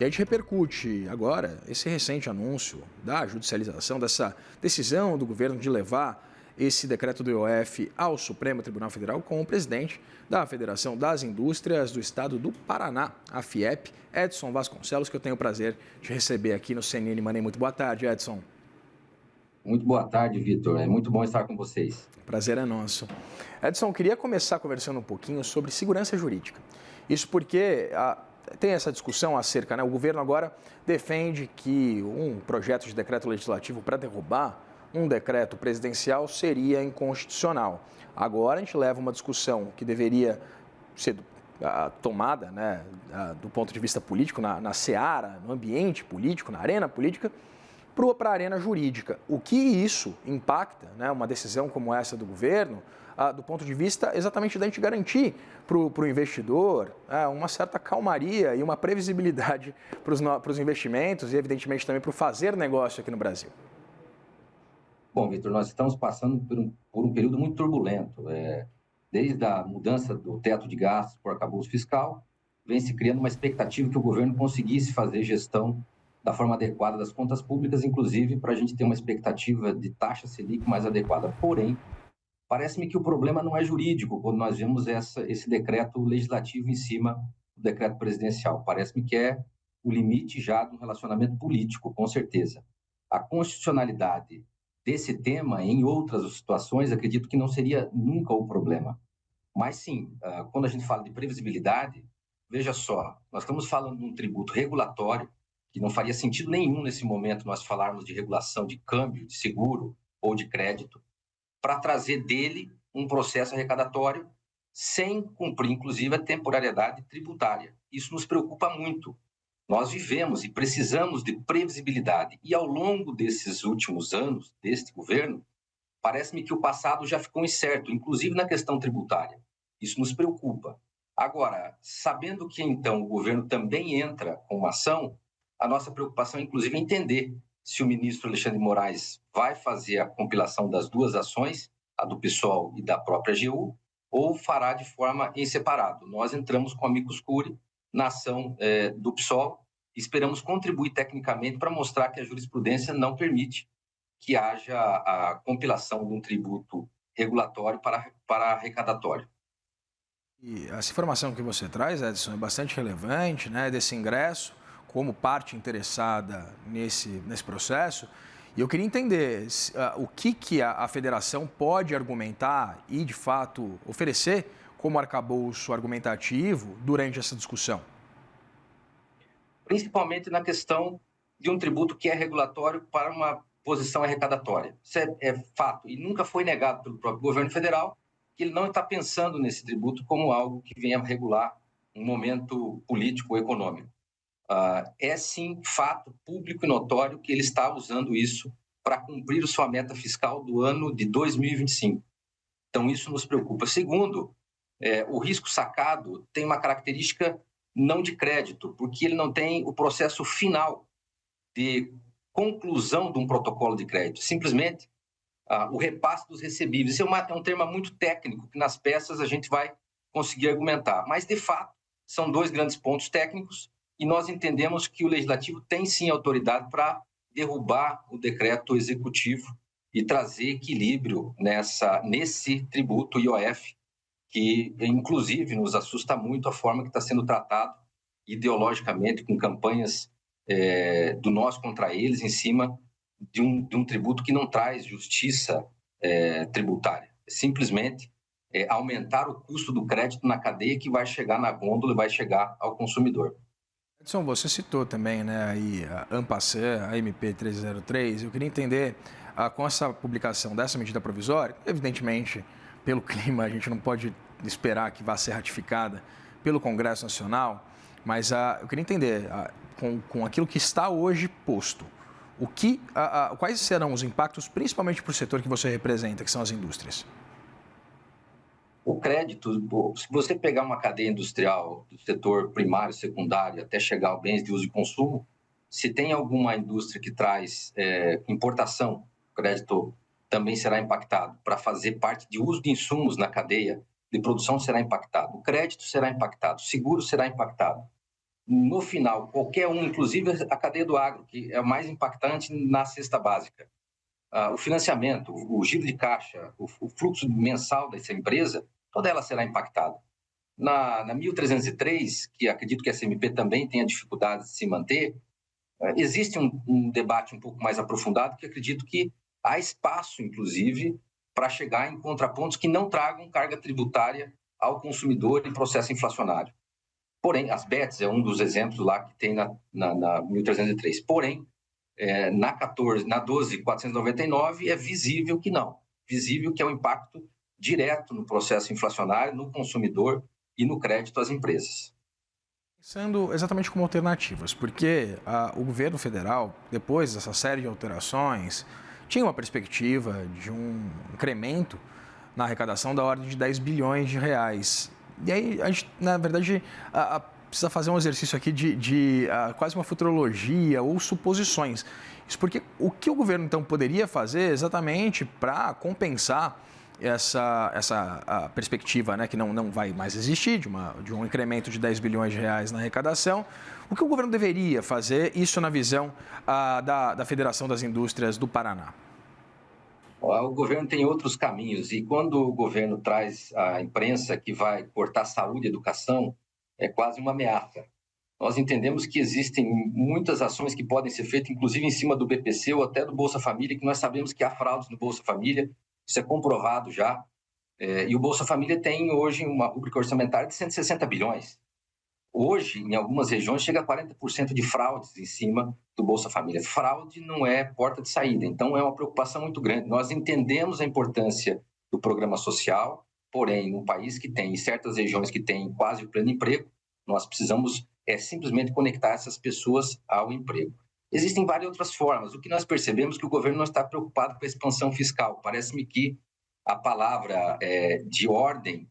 E a gente repercute agora esse recente anúncio da judicialização dessa decisão do governo de levar esse decreto do IOF ao Supremo Tribunal Federal com o presidente da Federação das Indústrias do Estado do Paraná, a FIEP, Edson Vasconcelos, que eu tenho o prazer de receber aqui no CNN Money. Muito boa tarde, Edson. Muito boa tarde, Vitor. É muito bom estar com vocês. Prazer é nosso. Edson, eu queria começar conversando um pouquinho sobre segurança jurídica. Isso porque tem essa discussão acerca, né? O governo agora defende que um projeto de decreto legislativo para derrubar um decreto presidencial seria inconstitucional. Agora a gente leva uma discussão que deveria ser tomada, né, do ponto de vista político, na seara, no ambiente político, na arena política, para a arena jurídica. O que isso impacta, né, uma decisão como essa do governo, do ponto de vista exatamente da gente garantir para o investidor uma certa calmaria e uma previsibilidade para os investimentos e, evidentemente, também para o fazer negócio aqui no Brasil? Bom, Vitor, nós estamos passando por um período muito turbulento. Desde a mudança do teto de gastos por arcabouço fiscal, vem se criando uma expectativa que o governo conseguisse fazer gestão da forma adequada das contas públicas, inclusive para a gente ter uma expectativa de taxa Selic mais adequada. Porém, parece-me que o problema não é jurídico, quando nós vemos esse decreto legislativo em cima do decreto presidencial. Parece-me que é o limite já do relacionamento político, com certeza. A constitucionalidade desse tema, em outras situações, acredito que não seria nunca o problema. Mas sim, quando a gente fala de previsibilidade, veja só, nós estamos falando de um tributo regulatório, que não faria sentido nenhum nesse momento nós falarmos de regulação de câmbio, de seguro ou de crédito, para trazer dele um processo arrecadatório sem cumprir, inclusive, a temporariedade tributária. Isso nos preocupa muito. Nós vivemos e precisamos de previsibilidade. E ao longo desses últimos anos, deste governo, parece-me que o passado já ficou incerto, inclusive na questão tributária. Isso nos preocupa. Agora, sabendo que, então, o governo também entra com uma ação, a nossa preocupação, inclusive, é entender se o ministro Alexandre de Moraes vai fazer a compilação das duas ações, a do PSOL e da própria AGU, ou fará de forma em separado. Nós entramos com a amicus curiae na ação do PSOL e esperamos contribuir tecnicamente para mostrar que a jurisprudência não permite que haja a compilação de um tributo regulatório para arrecadatório. E essa informação que você traz, Edson, é bastante relevante, né, desse ingresso como parte interessada nesse processo. E eu queria entender o que a federação pode argumentar e, de fato, oferecer como arcabouço argumentativo durante essa discussão. Principalmente na questão de um tributo que é regulatório para uma posição arrecadatória. Isso é fato, e nunca foi negado pelo próprio governo federal, que ele não está pensando nesse tributo como algo que venha regular um momento político ou econômico. É sim fato público e notório que ele está usando isso para cumprir sua meta fiscal do ano de 2025. Então, isso nos preocupa. Segundo, o risco sacado tem uma característica não de crédito, porque ele não tem o processo final de conclusão de um protocolo de crédito. Simplesmente, o repasse dos recebíveis. Isso é um termo muito técnico, que nas peças a gente vai conseguir argumentar. Mas, de fato, são dois grandes pontos técnicos e nós entendemos que o Legislativo tem, sim, autoridade para derrubar o decreto executivo e trazer equilíbrio nesse tributo IOF, que, inclusive, nos assusta muito a forma que está sendo tratado ideologicamente, com campanhas do nós contra eles, em cima de um tributo que não traz justiça tributária. Simplesmente aumentar o custo do crédito na cadeia que vai chegar na gôndola e vai chegar ao consumidor. Edson, você citou também, né, aí a ANPASSAN, a MP 303. Eu queria entender, com essa publicação dessa medida provisória, evidentemente, pelo clima, a gente não pode esperar que vá ser ratificada pelo Congresso Nacional, mas eu queria entender, com aquilo que está hoje posto, quais serão os impactos, principalmente para o setor que você representa, que são as indústrias? O crédito, se você pegar uma cadeia industrial do setor primário, secundário, até chegar aos bens de uso e consumo, se tem alguma indústria que traz importação, o crédito também será impactado. Para fazer parte de uso de insumos na cadeia de produção será impactado. O crédito será impactado, o seguro será impactado. no final, qualquer um, inclusive a cadeia do agro, que é o mais impactante na cesta básica, o financiamento, o giro de caixa, o fluxo mensal dessa empresa, toda ela será impactada. Na 1303, que acredito que a SMP também tenha dificuldade de se manter, existe um debate um pouco mais aprofundado que acredito que há espaço, inclusive, para chegar em contrapontos que não tragam carga tributária ao consumidor em processo inflacionário. Porém, as BETs é um dos exemplos lá que tem na 1303. Porém, na 12.499 é visível que não. Visível que é um impacto direto no processo inflacionário, no consumidor e no crédito às empresas. Pensando exatamente como alternativas, porque o governo federal, depois dessa série de alterações, tinha uma perspectiva de um incremento na arrecadação da ordem de 10 bilhões de reais. E aí, a gente, na verdade, precisa fazer um exercício aqui de quase uma futurologia ou suposições. Isso porque o que o governo, então, poderia fazer exatamente para compensar essa perspectiva, né, que não vai mais existir, de um incremento de 10 bilhões de reais na arrecadação. O que o governo deveria fazer, isso na visão da Federação das Indústrias do Paraná? O governo tem outros caminhos e quando o governo traz a imprensa que vai cortar saúde e educação, é quase uma ameaça. Nós entendemos que existem muitas ações que podem ser feitas, inclusive em cima do BPC ou até do Bolsa Família, que nós sabemos que há fraudes no Bolsa Família, isso é comprovado já. E o Bolsa Família tem hoje uma rúbrica orçamentária de 160 bilhões. Hoje, em algumas regiões, chega a 40% de fraudes em cima do Bolsa Família. Fraude não é porta de saída, então é uma preocupação muito grande. Nós entendemos a importância do programa social, porém, num país que tem, em certas regiões que tem quase o pleno emprego, nós precisamos simplesmente conectar essas pessoas ao emprego. Existem várias outras formas. O que nós percebemos é que o governo não está preocupado com a expansão fiscal. Parece-me que a palavra de ordem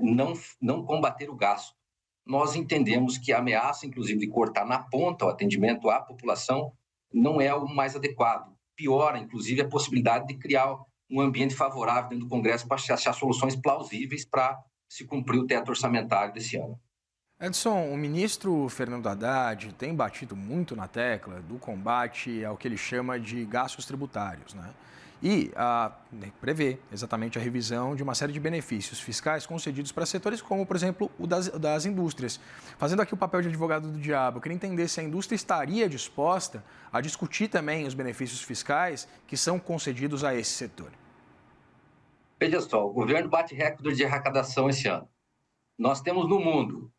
não combater o gasto. Nós entendemos que a ameaça, inclusive, de cortar na ponta o atendimento à população não é o mais adequado. Piora, inclusive, a possibilidade de criar um ambiente favorável dentro do Congresso para achar soluções plausíveis para se cumprir o teto orçamentário desse ano. Edson, o ministro Fernando Haddad tem batido muito na tecla do combate ao que ele chama de gastos tributários, né? E prevê exatamente a revisão de uma série de benefícios fiscais concedidos para setores como, por exemplo, o das indústrias. Fazendo aqui o papel de advogado do diabo, eu queria entender se a indústria estaria disposta a discutir também os benefícios fiscais que são concedidos a esse setor. Veja só, o governo bate recorde de arrecadação esse ano. Nós temos no mundo,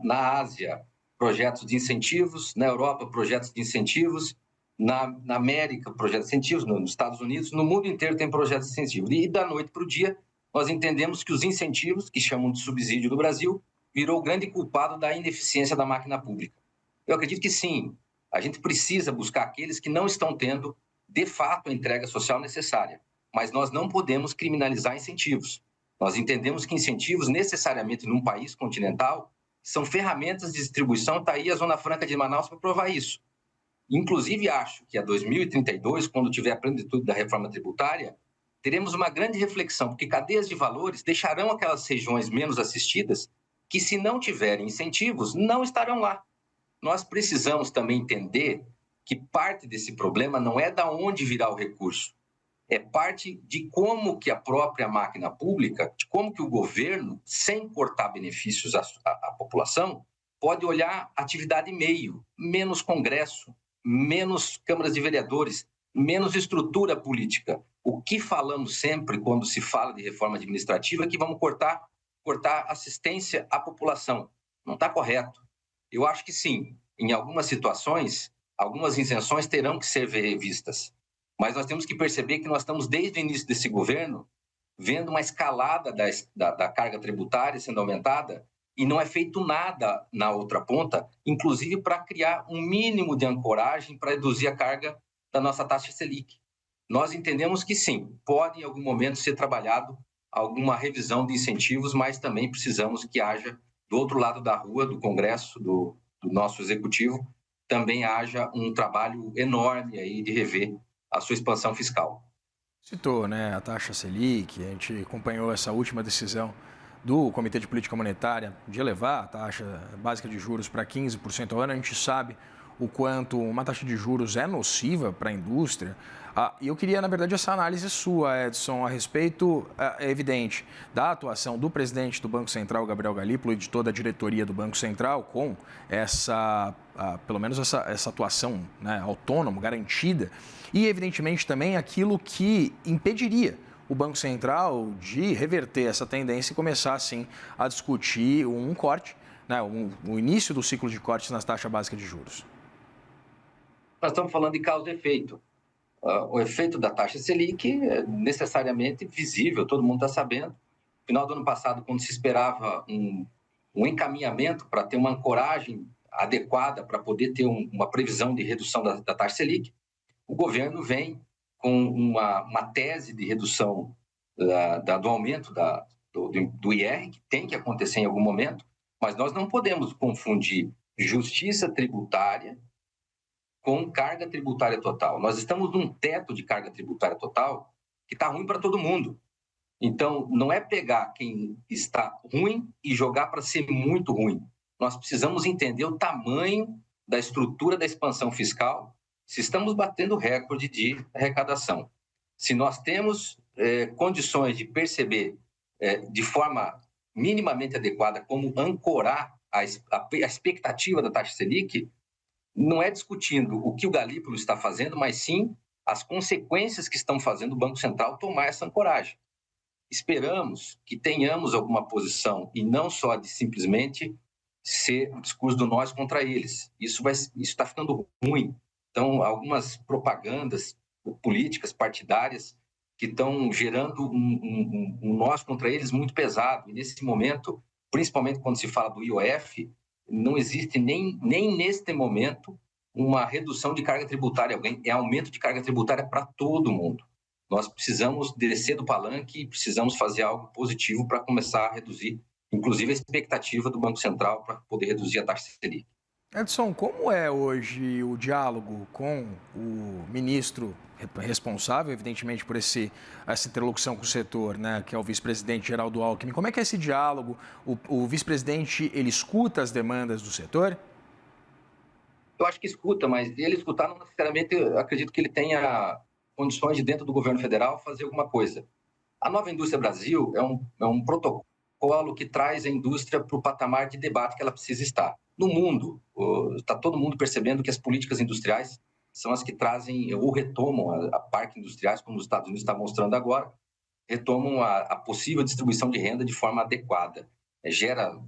na Ásia, projetos de incentivos, na Europa, projetos de incentivos, na América, projetos de incentivos, nos Estados Unidos, no mundo inteiro tem projetos de incentivos. E da noite para o dia, nós entendemos que os incentivos, que chamam de subsídio do Brasil, virou o grande culpado da ineficiência da máquina pública. Eu acredito que sim, a gente precisa buscar aqueles que não estão tendo, de fato, a entrega social necessária. Mas nós não podemos criminalizar incentivos. Nós entendemos que incentivos, necessariamente num país continental, são ferramentas de distribuição. Está aí a Zona Franca de Manaus para provar isso. Inclusive, acho que a 2032, quando tiver a plenitude da reforma tributária, teremos uma grande reflexão, porque cadeias de valores deixarão aquelas regiões menos assistidas que, se não tiverem incentivos, não estarão lá. Nós precisamos também entender que parte desse problema não é de onde virá o recurso, é parte de como que a própria máquina pública, de como que o governo, sem cortar benefícios à população, pode olhar atividade meio, menos Congresso, menos câmaras de vereadores, menos estrutura política. O que falamos sempre quando se fala de reforma administrativa é que vamos cortar assistência à população. Não está correto. Eu acho que sim, em algumas situações, algumas isenções terão que ser revistas. Mas nós temos que perceber que nós estamos, desde o início desse governo, vendo uma escalada da carga tributária sendo aumentada e não é feito nada na outra ponta, inclusive para criar um mínimo de ancoragem para reduzir a carga da nossa taxa Selic. Nós entendemos que sim, pode em algum momento ser trabalhado alguma revisão de incentivos, mas também precisamos que haja, do outro lado da rua, do Congresso, do nosso Executivo, também haja um trabalho enorme aí de rever a sua expansão fiscal. Citou, né, a taxa Selic, a gente acompanhou essa última decisão do Comitê de Política Monetária de elevar a taxa básica de juros para 15% ao ano. A gente sabe o quanto uma taxa de juros é nociva para a indústria. E eu queria, na verdade, essa análise sua, Edson, a respeito, é evidente, da atuação do presidente do Banco Central, Gabriel Galípolo, e de toda a diretoria do Banco Central, com pelo menos essa atuação, né, autônoma, garantida, e, evidentemente, também aquilo que impediria o Banco Central de reverter essa tendência e começar, assim, a discutir um corte, né, o início do ciclo de cortes nas taxas básicas de juros. Nós estamos falando de causa e efeito. O efeito da taxa Selic é necessariamente visível, todo mundo está sabendo. No final do ano passado, quando se esperava um encaminhamento para ter uma ancoragem adequada para poder ter uma previsão de redução da taxa Selic, o governo vem com uma tese de redução do aumento do IR, que tem que acontecer em algum momento, mas nós não podemos confundir justiça tributária com carga tributária total. Nós estamos num teto de carga tributária total que está ruim para todo mundo. Então, não é pegar quem está ruim e jogar para ser muito ruim. Nós precisamos entender o tamanho da estrutura da expansão fiscal, se estamos batendo recorde de arrecadação. Se nós temos condições de perceber de forma minimamente adequada como ancorar a expectativa da taxa Selic, não é discutindo o que o Galípolo está fazendo, mas sim as consequências que estão fazendo o Banco Central tomar essa ancoragem. Esperamos que tenhamos alguma posição e não só de simplesmente ser o discurso do nós contra eles. Isso está ficando ruim. Então, algumas propagandas políticas partidárias que estão gerando um nós contra eles muito pesado. E nesse momento, principalmente quando se fala do IOF, não existe nem neste momento uma redução de carga tributária. É aumento de carga tributária para todo mundo. Nós precisamos descer do palanque e precisamos fazer algo positivo para começar a reduzir, inclusive a expectativa do Banco Central para poder reduzir a taxa Selic. Edson, como é hoje o diálogo com o ministro responsável, evidentemente, por essa interlocução com o setor, né, que é o vice-presidente Geraldo Alckmin? Como é que é esse diálogo? O vice-presidente, ele escuta as demandas do setor? Eu acho que escuta, mas ele escutar não necessariamente, eu acredito que ele tenha condições de, dentro do governo federal, fazer alguma coisa. A Nova Indústria Brasil é um protocolo que traz a indústria para o patamar de debate que ela precisa estar. No mundo, está todo mundo percebendo que as políticas industriais são as que trazem ou retomam a parques industriais, como os Estados Unidos está mostrando agora, retomam a possível distribuição de renda de forma adequada. Gera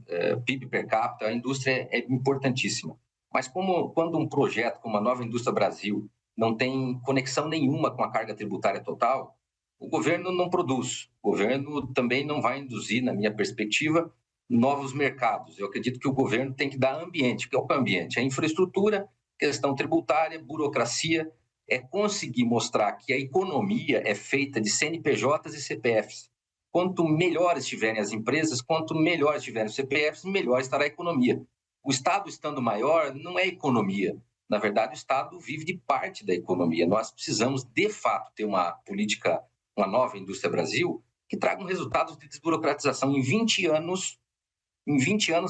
PIB per capita, a indústria é importantíssima. Mas quando um projeto como a Nova Indústria Brasil não tem conexão nenhuma com a carga tributária total, o governo não produz. O governo também não vai induzir, na minha perspectiva, novos mercados. Eu acredito que o governo tem que dar ambiente. O que é o ambiente? É infraestrutura, questão tributária, burocracia, é conseguir mostrar que a economia é feita de CNPJs e CPFs. Quanto melhores estiverem as empresas, quanto melhores estiverem os CPFs, melhor estará a economia. O Estado estando maior não é economia. Na verdade, o Estado vive de parte da economia. Nós precisamos, de fato, ter uma política, uma nova indústria Brasil, que traga resultados de desburocratização. Em 20 anos,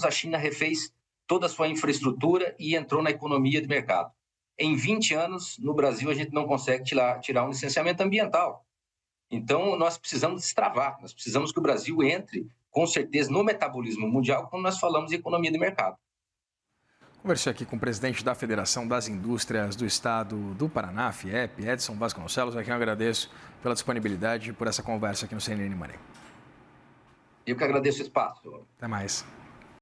a China refez toda a sua infraestrutura e entrou na economia de mercado. Em 20 anos, no Brasil, a gente não consegue tirar um licenciamento ambiental. Então, nós precisamos destravar, nós precisamos que o Brasil entre, com certeza, no metabolismo mundial, quando nós falamos de economia de mercado. Conversei aqui com o presidente da Federação das Indústrias do Estado do Paraná, FIEP, Edson Vasconcelos, a quem eu agradeço pela disponibilidade e por essa conversa aqui no CNN Money. Eu que agradeço o espaço. Até mais.